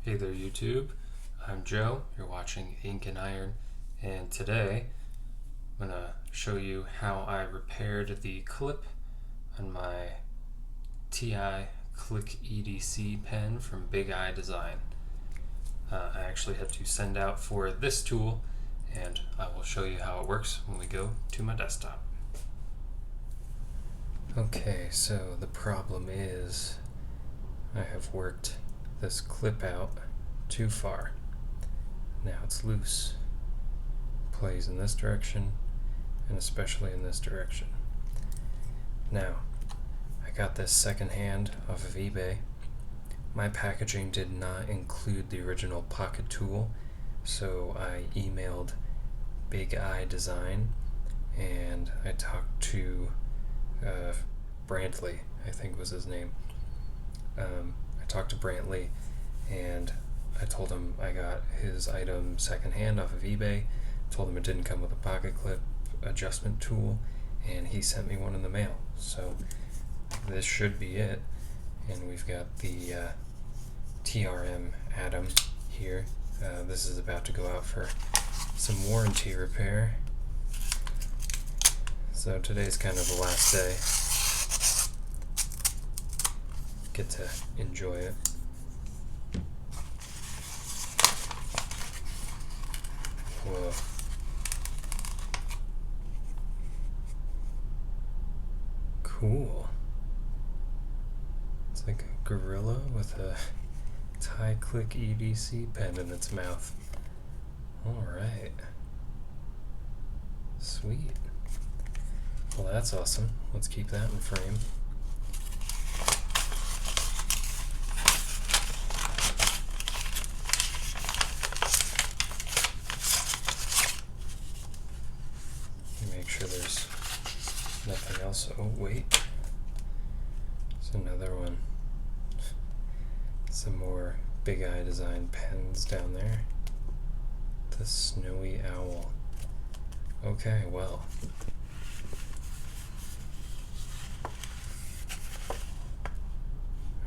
Hey there YouTube, I'm Joe, you're watching Ink&Iron, and today I'm going to show you how I repaired the clip on my TI Click EDC pen from BigIDesign. I actually had to send out for this tool, and I will show you how it works when we go to my desktop. Okay, so the problem is I have worked this clip out too far. Now it's loose. Plays in this direction, and especially in this direction. Now, I got this secondhand off of eBay. My packaging did not include the original pocket tool, so I emailed BigIDesign and I talked to Brantley, I think was his name. I talked to Brantley and I told him I got his item secondhand off of eBay, told him it didn't come with a pocket clip adjustment tool, and he sent me one in the mail. So this should be it. And we've got the TRM Atom here. This is about to go out for some warranty repair. So today's kind of the last day. Get to enjoy it. Whoa. Cool. It's like a gorilla with a TI Click EDC pen in its mouth. Alright. Sweet. Well, that's awesome. Let's keep that in frame. Make sure there's nothing else. Oh, wait. There's another one. Some more BigIDesign pens down there. The Snowy Owl. Okay, well.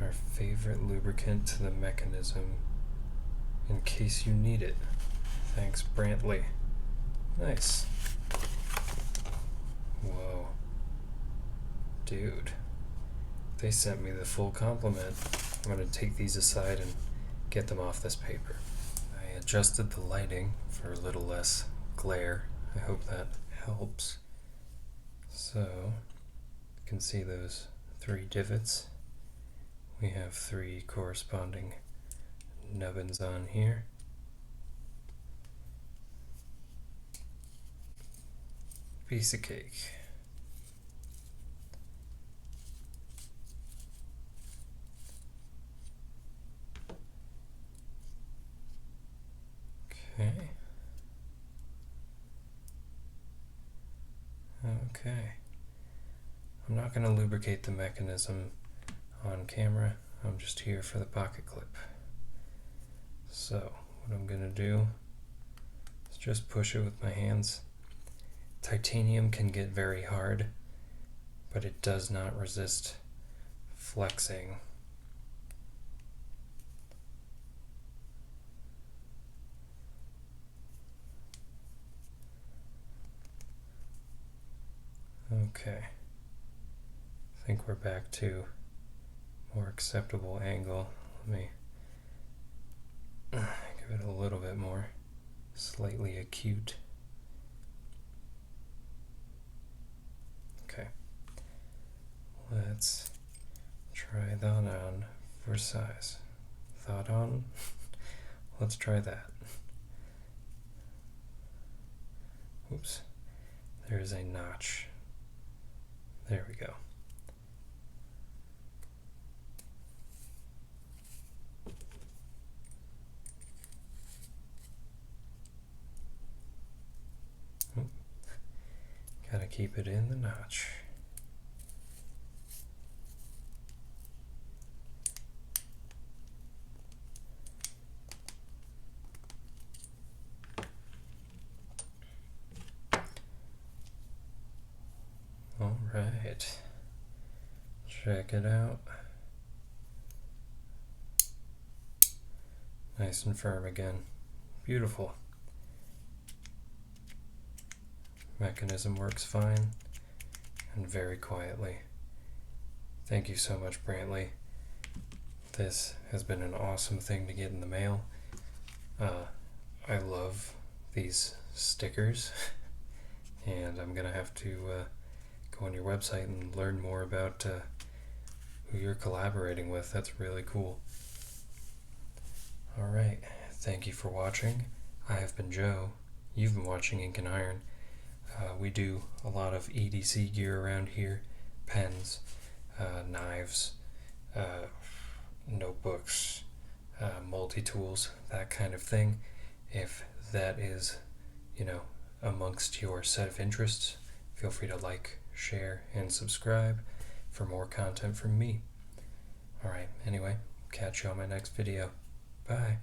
Our favorite lubricant to the mechanism in case you need it. Thanks, Brantley. Nice. Whoa. Dude. They sent me the full complement. I'm going to take these aside and get them off this paper. I adjusted the lighting for a little less glare. I hope that helps. So, you can see those 3 divots. We have 3 corresponding nubbins on here. Piece of cake. Okay. Okay. I'm not going to lubricate the mechanism on camera. I'm just here for the pocket clip. So, what I'm going to do is just push it with my hands. Titanium can get very hard, but it does not resist flexing. Okay, I think we're back to more acceptable angle. Let me give it a little bit more, slightly acute. Okay, let's try that on for size. Thought on? Let's try that. Oops, there's a notch. There we go. Gotta keep it in the notch. All right. Check it out. Nice and firm again. Beautiful. Mechanism works fine and very quietly. Thank you so much, Brantley. This has been an awesome thing to get in the mail. I love these stickers, and I'm gonna have to go on your website and learn more about who you're collaborating with. That's really cool. Alright, thank you for watching. I have been Joe. You've been watching Ink&Iron. We do a lot of EDC gear around here. Pens, knives, notebooks, multi-tools, that kind of thing. If that is, amongst your set of interests, feel free to like, share, and subscribe for more content from me. Alright, anyway, catch you on my next video. Bye.